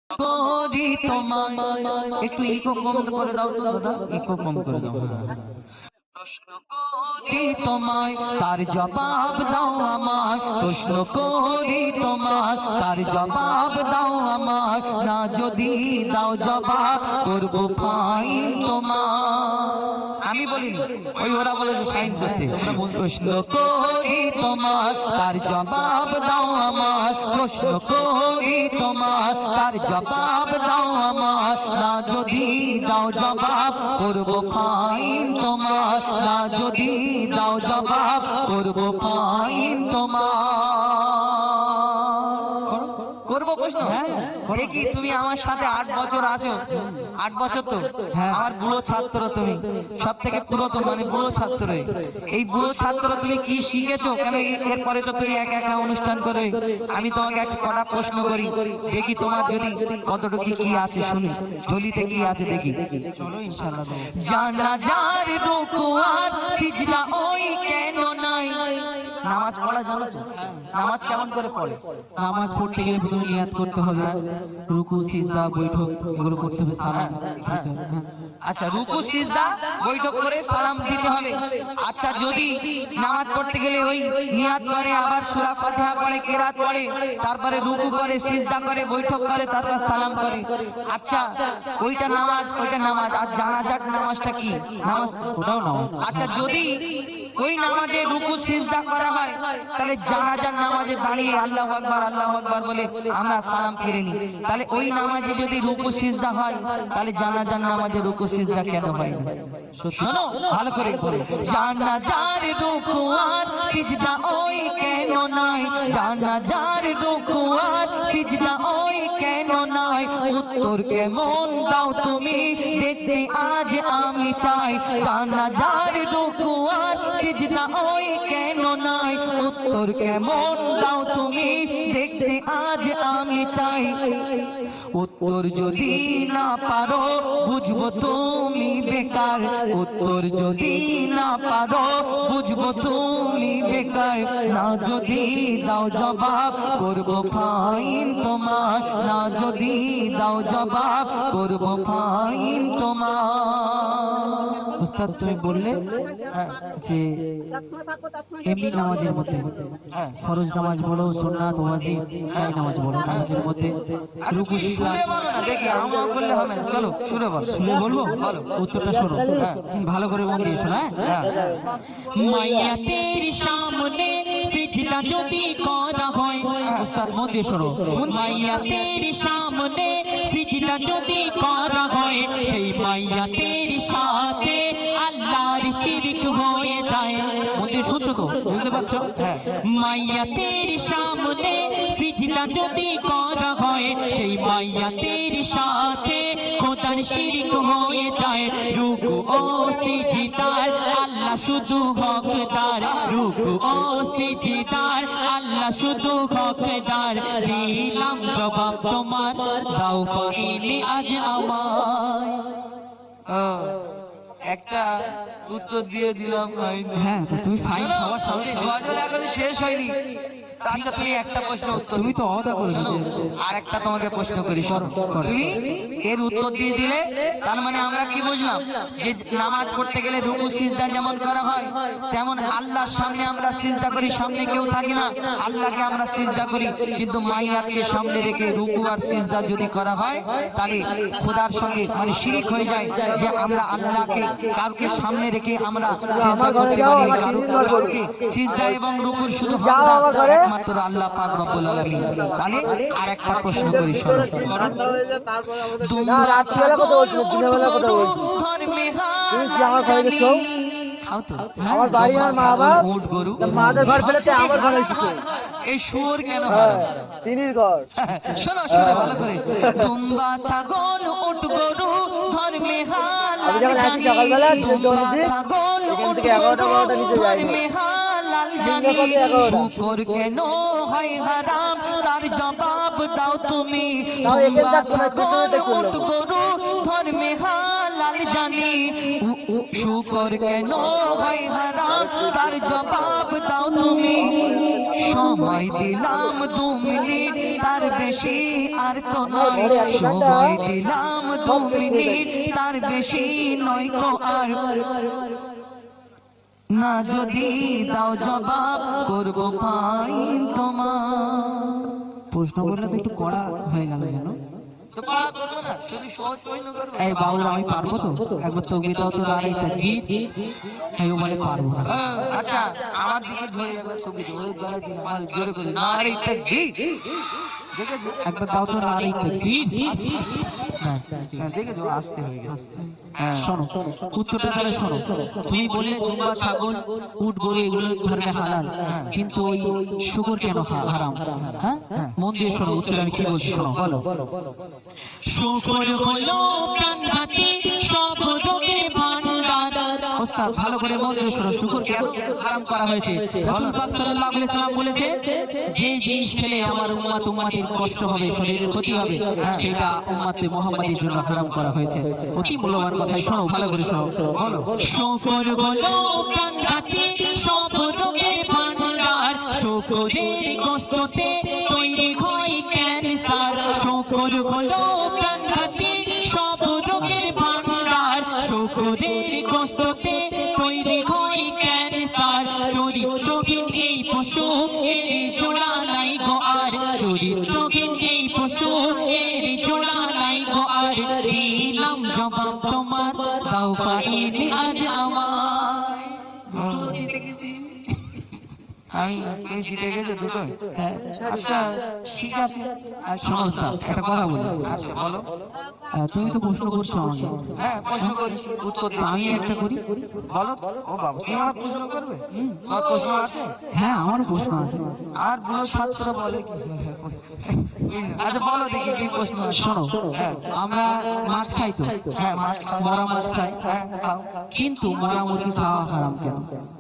করি তোমায় একটু ইকো কম করে দাও তো দাদা, ইকো কম করে দাও। প্রশ্ন করি তোমায় তার জবাব দাও আমায়, প্রশ্ন করি তোমায় তার জবাব দাও আমায়, না যদি দাও জবাব করব ফাইন তোমায়। আমি বলিনি, ওই ওরা বলে ফাইন করতে। প্রশ্ন করি তোমায় তার জবাব দাও আমায়, প্রশ্ন করি তোমায় তার জবাব দাও আমায়, না যদি দাও জবাব করব ফাইন তোমায়, না যদি দাও জবাব করব ফাইন তোমার। করবো প্রশ্ন? দেখি তুমি আমার সাথে 8 বছর আছো, 8 বছর তো আমার বুড়ো ছাত্র, তুমি সব থেকে পুরাতন মানে বুড়ো ছাত্র। এই বুড়ো ছাত্র তুমি কি শিখেছো? কেন এরপরে তো তুমি একা একা অনুষ্ঠান করে, আমি তোমাকে একটা কটা প্রশ্ন করি, দেখি তোমার যদি কতটুকু কি আছে, শুনি ঝুলিতে কি আছে দেখি। চলো ইনশাআল্লাহ। জানা যার রুকু আর সিজদা ওই কেন নাই? নামাজ পড়া জানো তো? নামাজ কেমন করে পড়ে? নামাজ পড়তে গেলে প্রথমে নিয়াত করতে হবে, রুকু সিজদা বৈঠক এগুলো করতে হবে, সালাম। আচ্ছা, রুকু সিজদা বৈঠক করে সালাম দিতে হবে। আচ্ছা, যদি নামাজ পড়তে গেলে ওই নিয়াত করে, আবার সূরা ফাতিহা পড়ে, কিরাত পড়ে, তারপরে রুকু করে, সিজদা করে, বৈঠক করে, তারপর সালাম করে, আচ্ছা ওইটা নামাজ, ওইটা নামাজ। আর জানাজার নামাজটা কি? নামাজ ওটাও নামাজ। আচ্ছা, যদি ওই নামাজে রুকু সিজদা করা হয়, তাহলে জানাজার নামাজে দাঁড়িয়ে আল্লাহু আকবার আল্লাহু আকবার বলে আমরা সালাম ফিরে নিই, তাহলে ওই নামাজে যদি রুকু সিজদা হয়, তাহলে জানাজার নামাজে রুকু সিজদা কেন হয় না? শোনো ভালো করে, জানাজার রুকু আর সিজদা ওই কেন নাই? জানাজার রুকু আর সিজদা ওই কেন নাই? উত্তর কেমন দাও তুমি দেখতে আজ আমি চাই। জানাজার রুকু আর সিজদা ওই কেন নাই? উত্তর কেমন দাও তুমি দেখতে আজ আমি চাই। উত্তর যদি না পারো বুঝবো তুমি বেকার, উত্তর যদি না পারো বুঝবো তুমি বেকার, না যদি দাও জবাব করব ফাইন তোমার, না যদি দাও জবাব করব ফাইন তোমার। উস্তাদ তুমি বললে যে এমনি নামাজের মধ্যে ফরজ নামাজ বলো, সুন্নাত, ওয়াজিব, চাই নামাজ বলো, নামাজের মধ্যে রুকু সিজদা দেখি আমা বললে হবে না, চলো শুনে বল। শুনে বলবো, উত্তরটা শোনো ভালো করে, মন দিয়ে শোনো। মাইয়াতের সামনে সিজদা যদি করা হয়, উস্তাদ মন দিয়ে শোনো, মাইয়াতের সামনে সিজদা যদি করা হয়, সেই মাইয়াতের সাথে আল্লাহর শিরক হয়ে যায়। মন দিয়ে শুনছো তো, বুঝতে পারছো? মাইয়াতের সামনে সিজদা যদি করা হয়, সেই মাইয়াতের সাথে খোদার শিরক হয়ে যায়। রুকু ও সিজদার আল্লাহ শুধু হকদার, রুকু ও সিজদার আল্লাহ শুধু হকদার। দিলাম জবাব তোমার, দাও ফাইলি আজ আমায়। একটা উত্তর দিয়ে দিলাম। হ্যাঁ, তুমি ফাইন খাওয়া সামনে গজল এখনো শেষ হয়নি। আচ্ছা, তুমি একটা প্রশ্ন উত্তর, তুমি তো অদা করেছো। আর একটা তোমাকে প্রশ্ন করি, শোনো। তুমি এর উত্তর দিয়ে দিলে, তার মানে আমরা কি বুঝলাম? যে নামাজ পড়তে গেলে রুকু সিজদা যেমন করা হয়, তেমন আল্লাহর সামনে আমরা সিজদা করি, সামনে কেউ থাকে না, আল্লাহকে আমরা সিজদা করি। কিন্তু মাইয়াতকে সামনে রেখে রুকু আর সিজদা যদি করা হয়, তাহলে খোদার সঙ্গে মানে শিরিক হয়ে যায়, যে আমরা আল্লাহকে কাউকে সামনে রেখে আমরা সিজদা করতে পারি না। কাউকে সিজদা এবং রুকুর শুধু একমাত্র আল্লাহ পাক রব্বুল আলামিন। তাহলে আর একটা প্রশ্ন করি, শোনো। তোমরা আমার বাড়ি আর মা বাবা উট গরু মাদের ঘর ফেলেতে আমার ঘর হইছে, এই শুয়োর কেন? তিনির ঘর। শোনো শোনো ভালো করে। তোমরা ছাগল উট গরু ধর্মে হালাল জানি, তোমরা ছাগল উট গরু ধর্মে হালাল জানি, শুকর কেন হয় হারাম তার জবাব দাও তুমি। তোমরা ছাগল উট গরু ধর্মে হালাল জানি শুকর কেন হয় হারাম তার জবাব দাও তুমি সময় দিলাম 2 মিনিট তার বেশি আর তো নয় সময় দিলাম 2 মিনিট তার বেশি নয় তো আর না যদি দাও জবাব করব ফাইন তোমার প্রশ্ন করলে তো একটু কড়া হয়ে গেল যেন তো পারা করবো না শুধু সহজ প্রশ্ন করবো এই বাউল আমি পারবো তো একবার তকবীর দাও তো নারী তাকবীর হ্যাঁ বলে পারবো না আচ্ছা আমার দিকে ঝরে যাবে তুমি ওই গলা দিয়ে আমার জোরে করে নারী তাকবীর দেখেছো একবার দাও তো নারী তাকবীর ব্যাস দেখেছো আসতে হয়ে গেছে শোনো উত্তরটা তাহলে শোনো তুমি বললে দুম্বা ছাগল উট গরু এগুলো ধর্মে হালাল কিন্তু ওই শুকর কেন হারাম হ্যাঁ মন দিয়ে শোনো উত্তর আমি কি বলছি শোনো বলো শুকর হলো প্রাণঘাতী সব রোগের ভান্ডার ওস্তাদ ভালো করে মন দিয়ে শোনো শুকর কেন হারাম করা হয়েছে রাসূল পাক সাল্লাল্লাহু আলাইহি সাল্লাম বলেছে যে জিনিস খেলে আমার উম্মতের কষ্ট হবে শরীরের ক্ষতি হবে সেটা উম্মতে মুহাম্মাদের জন্য হারাম করা হয়েছে অতি মূল্যবান কথা শোনো ভালো করে শোনো বলো শুকর বলো প্রাণঘাতী সব রোগের ভান্ডার শুকরের গোশতে তৈরি হয় ক্যান্সার শুকর বলো প্রাণঘাতী সব রোগের ভান্ডার শুকরের গোশতে তৈরি হয় ক্যান্সার চরিত্রহীন এই পশু এর জোড়া নাই গো আর চরিত্রহীন এই পশু এর জোড়া নাই গো আর দিলাম জবাব তোমার দাও ফাইন আজ আমায় দুটো জিতে গেছি আমি তুমি জিতে গেছে দুটো আচ্ছা ঠিক আছে আর শোনো ওস্তাদ, একটা কথা বলি আচ্ছা বলো তুমি তো প্রশ্ন করছো আমাকে হ্যাঁ প্রশ্ন করেছি উত্তর দিই আমি একটা করি বলো ও বাবা তুমি আমার প্রশ্ন করবে তোমার প্রশ্ন আছে হ্যাঁ আমারও প্রশ্ন আছে আর বুড়ো ছাত্র বলে কি আচ্ছা বলো দেখি কি প্রশ্ন আছে শোনো হ্যাঁ আমরা মাছ খাই তো হ্যাঁ মাছ খাও মরা মাছ খাই হ্যাঁ খাও কিন্তু মরা মুরগি খাওয়া হারাম কেন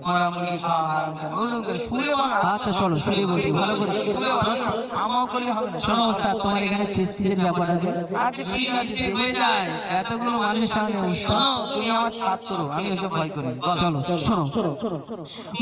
মরা মুরগি খাওয়া হারাম কেন বলুন তো, সুরে বলা আচ্ছা চলো শুনে বলছি ভালো করে সুরে বলা আমাও করলে হবে না শোনো ওস্তাদ তোমার এখানে প্রেস্টিজের ব্যাপার আছে আচ্ছা ঠিক আছে ঠিক হয়ে যায় এতগুলো মানুষের সামনে শোনো তুমি আমার ছাত্র আমি ওসব ভয় করি না। বলো। চলো শোনো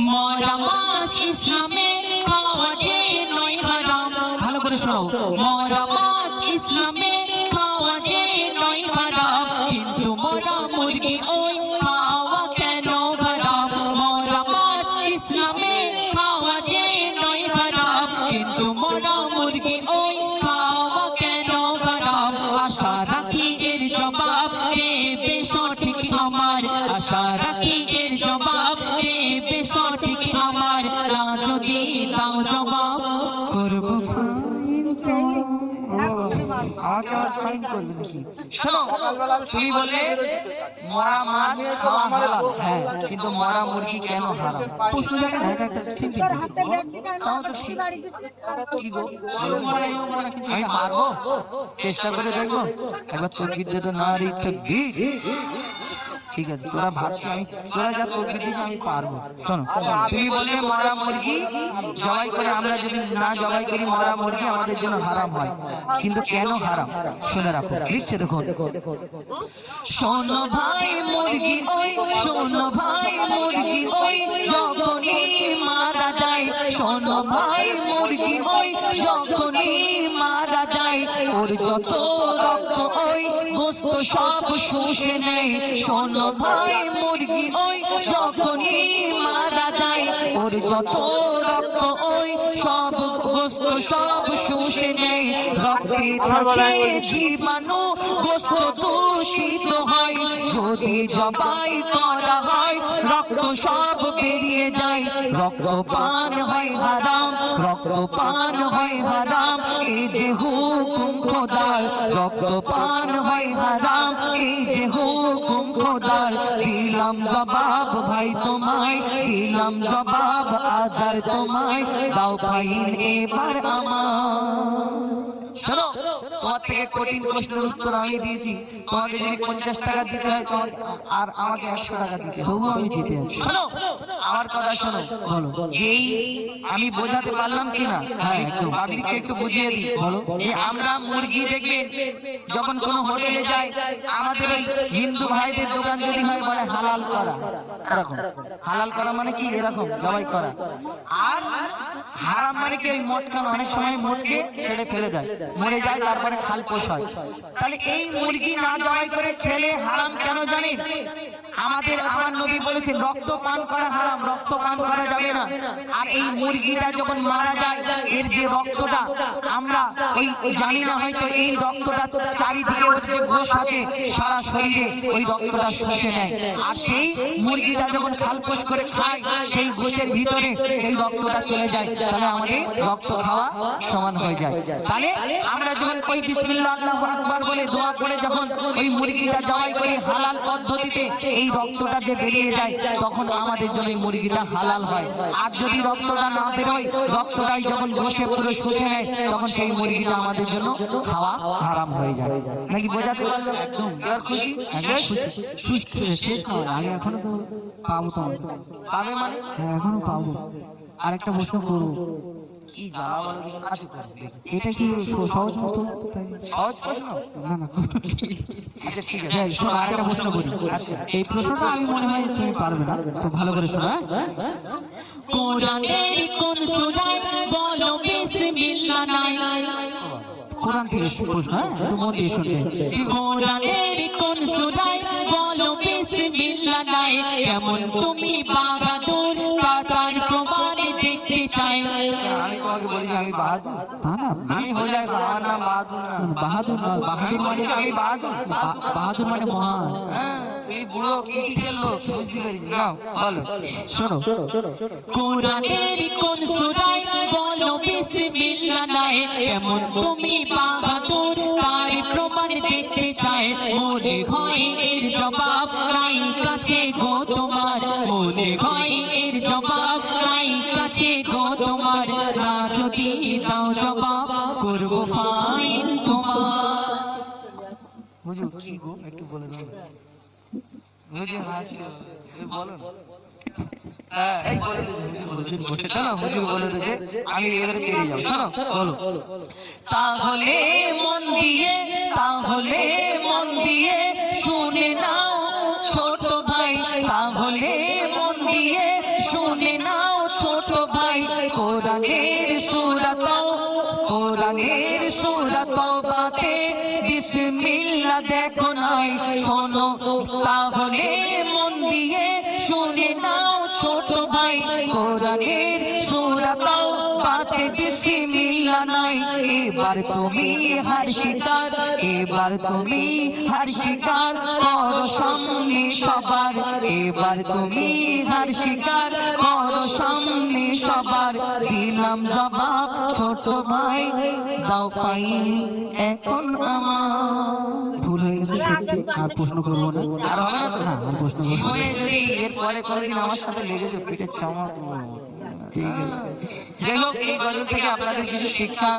মরা মাছ ইসলামে খাওয়া যে নয় হারাম ভালো করে শোনো মরা মাছ ইসলামে খাওয়া যে নয় হারাম কিন্তু মরা মুরগি ওই খাওয়া কেন হারাম মরা মাছ ইসলামে খাওয়া যে নয় হারাম কিন্তু মরা মুরগি ওই খাওয়া কেন হারাম আশা রাখি এর জবাব দেবে সঠিক আমার আশা রাখি এর জবাব দেবে সঠিক আমার না যদি দাও জবাব করব ফাইন আমাকে আবার ফাইন করবে নাকি শোনো তুমি বললে মরা মাছ খাওয়া হালাল হ্যাঁ কিন্তু মরা মুরগি কেন হারাম প্রশ্ন দেখেন এটা একটা সিম্পল তাও তো ঠিক কি গো আমি পারবো চেষ্টা করে দেখবো একবার তোর বিদ্যে তো নারী তাকবীর ঠিক আছে তোরা ভাবছি আমি তোরা যা তোর বিদ্যে আমি পারবো শোনো তুমি বললে মরা মুরগি জবাই করে আমরা যদি না জবাই করি মরা মুরগি আমাদের জন্য হারাম হয় কিন্তু কেন হারাম শুনে রাখো লিখছে দেখো শোনো ভাই মুরগি ওই শোনো ভাই মুরগি ওই যখনই মারা যায় শোনো ভাই মুরগি ওই যখনই মারা যায় ওর যত রক্ত ওই গোস্ত সব শুষে নেয় শোনো ভাই মুরগি ওই যখনই মারা যায় ওর যত রক্ত ওই সব গোস্ত সব শুষে নেয় রক্তে থাকে জীবাণু গোস্ত দূষিত হয় যদি জবাই করা হয় রক্ত সব বেরিয়ে যায় রক্ত পান হয় হারাম রক্ত পান হয় হারাম এই যে হুকুম খোদার রক্ত পান হয় হারাম এই যে হুকুম খোদার দিলাম জবাব ভাই তোমায় দিলাম জবাব আদার তোমায় দাও ফাইন এবার আমার শোনো তোমার থেকে কঠিন প্রশ্নের উত্তর আমি দিয়েছি, তোমাকে যদি 50 টাকা দিতে হয় তোমাকে আর আমাকে 100 টাকা দিতে হবে। তবু আমি জিতে আছি। শোনো আমার কথা শোনো, বলো। যেই আমি বোঝাতে পারলাম কিনা, হ্যাঁ, একদম। বাবিকে একটু বুঝিয়ে দিই। বলো। যে আমরা মুরগি দেখবেন যখন কোনো হোটেলে যাই, আমাদের এই হিন্দু ভাইদের দোকান যদি হয় বলে হালাল করা, এরকম হালাল করা মানে কি এরকম জবাই করা, আর হারাম মানে কি ওই মটকানো, অনেক সময় মটকে ছেড়ে ফেলে দেয়, মরে যায়, তারপরে খাল পোষ হয়। তাহলে এই মুরগি না জবাই করে খেলে হারাম কেন জানেন? আমার নবী বলেছেন রক্ত পান করা হারাম, রক্ত পান করা যাবে না। আর এই মুরগিটা যখন মারা যায়, এর যে রক্তটা আমরা ওই জানি না, হয়তো এই রক্তটা চারিদিকে ওর যে গোশ আছে সারা শরীরে ওই রক্তটা শুষে নেয়, আর সেই মুরগিটা যখন খালপোষ করে খায় সেই গোশের ভিতরে এই রক্তটা চলে যায়, তাহলে আমাদের রক্ত খাওয়া সমান হয়ে যায়। তাহলে আমরা যখন ওই বিসমিল্লাহ আল্লাহু আকবার বলে দোয়া করে যখন ওই মুরগিটা জবাই করি হালাল পদ্ধতিতে, এই রক্তটা যে বেরিয়ে যায় তখন আমাদের জন্য এই মুরগিটা হালাল হয়। আর যদি রক্তটা না বেরোয়, রক্তটাই যখন গোশে পুরো শুষে নেয়, তখন সেই মুরগিটা আমাদের জন্য খাওয়া হারাম হয়ে যায়। নাকি বোঝাতে পারলাম? একদম। এবার খুশি? একদম খুশি। শেষ নয়, আমি এখনো তো পাবো তো। পাবে মানে হ্যাঁ, এখনো পাবো। আর একটা প্রশ্ন করবো। কি জানা বলো দেখি। আচ্ছা করো, দেখি। এটা কি সহজ মতো? তাই সহজ প্রশ্ন? না না, আচ্ছা ঠিক আছে। যাই, শোনো, আর একটা প্রশ্ন করি। আচ্ছা। এই প্রশ্নটা আমি মনে হয় তুমি পারবে না, তো ভালো করে শোনো। কোরআনের কোন সূরায় বলো বিসমিল্লাহ নাই? কোরআন থেকে প্রশ্ন, হ্যাঁ, একটু মন দিয়ে শুনবে। কোরআনের কোন সূরায় বলো বিসমিল্লাহ নাই? কেমন তুমি বাহাদুর, তার প্রমাণ দেখতে চাই। আমি তোমাকে বলেছি আমি বাহাদুর? তা না, আমি হয়ে যায় আমার নাম বাহাদুর না। বাহাদুর না, বাহাদুর মানে আমি বাহাদুর। বাহাদুর মানে মহান। হ্যাঁ, তুমি বুড়ো ক্রিটিক্যাল লোক, বুঝতে পেরেছি। নাও বলো। শোনো, কোরআনের কোন সূরায় বলো বিসমিল্লাহ নাই? কেমন তুমি বাহাদুর, তার প্রমাণ দেখতে চাই। মনে হয় এর জবাব নাই কাছে গো তোমার, মনে হয় এর জবাব নাই কাছে গো তোমার। না যদি দাও জবাব করবো ফাইন তোমার। বুঝো কি গো, একটু বলে দাও। বুঝে হাসো, বলো না। হ্যাঁ, এই বলে দিয়েছে, শোনো, হুজুর বলে দিয়েছে, আমি এবারে পেরিয়ে যাবো। শোনো, বলো। তাহলে মন দিয়ে শুনে নাও ছোট ভাই, তাহলে মন দিয়ে শুনে নাও ছোট ভাই। কোরআনের সূরা তওবাতে বিসমিল্লাহ দেখো নাই, শোনো। তাহলে মন দিয়ে শুনে নাও ছোট ভাই, কোরআনের সূরা তওবাতে বিসমিল্লাহ নাই। এবার তুমি হার স্বীকার করো সামনে সবার, এবার তুমি হার স্বীকার করো সামনে সবার। দিলাম জবাব ছোট ভাই, দাও ফাইন এখন আমার। ভুল হয়ে গেছে সত্যি, আর প্রশ্ন করবো না। আর হবে না তো? হ্যাঁ, আর প্রশ্ন করবো না। জীবনে যদি এরপরে কোনোদিন আমার সাথে লেগেছে পিঠের চামড়া তুলবো। ঠিক আছে, যাই হোক, এই গজল থেকে আপনাদের কিছু শিক্ষা,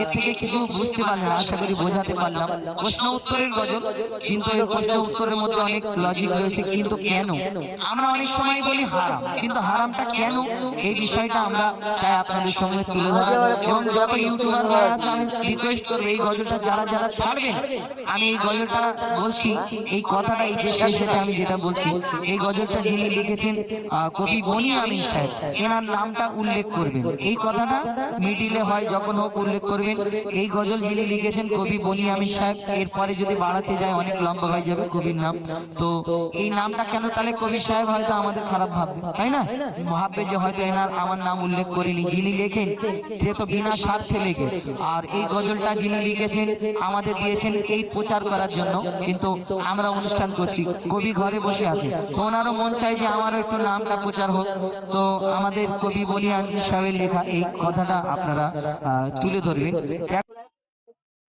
এর থেকে কিছু বুঝতে পারলেন, আশা করি বোঝাতে পারলাম। প্রশ্ন উত্তরের গজল, কিন্তু এই প্রশ্ন উত্তরের মধ্যে অনেক লজিক রয়েছে। কিন্তু কেন আমরা অনেক সময় বলি হারাম, কিন্তু হারামটা কেন, এই বিষয়টা আমরা চাই আপনাদের সঙ্গে তুলে ধরা। এবং যত ইউটিউবার ভাই আছে আমি রিকোয়েস্ট করবো, এই গজলটা যারা ছাড়বেন, আমি এই গজলটা বলছি, এই কথাটা এই যে শেষে আমি যেটা বলছি, এই গজলটা যিনি লিখেছেন কবি বনি আমিন সাহেব, এনার নামটা উল্লেখ করবেন। এই কথাটা মিডিলে হয় যখন হোক উল্লেখ করবেন। এই গজল যিনি লিখেছেন কবি বনি আমিন সাহেব। এরপরে যদি বাড়াতে যায় অনেক লম্বা হয়ে যাবে কবির নাম। তো এই নামটা কেন, তাহলে কবি সাহেব হয়তো আমাদের খারাপ ভাববে, তাই না? ভাববে যে হয়তো আমার নাম উল্লেখ করিনি। যিনি লেখেন সে তো বিনা স্বার্থে লেখে, আর এই গজলটা যিনি লিখেছেন আমাদের দিয়েছেন এই প্রচার করার জন্য। কিন্তু আমরা অনুষ্ঠান করছি, কবি ঘরে বসে আছে, তো ওনারও মন চাই যে আমারও একটু নামটা প্রচার হোক। তো আমাদের কবি বনি আমিন সাহেবের লেখা এই কথাটা আপনারা তুলে ধরবেন।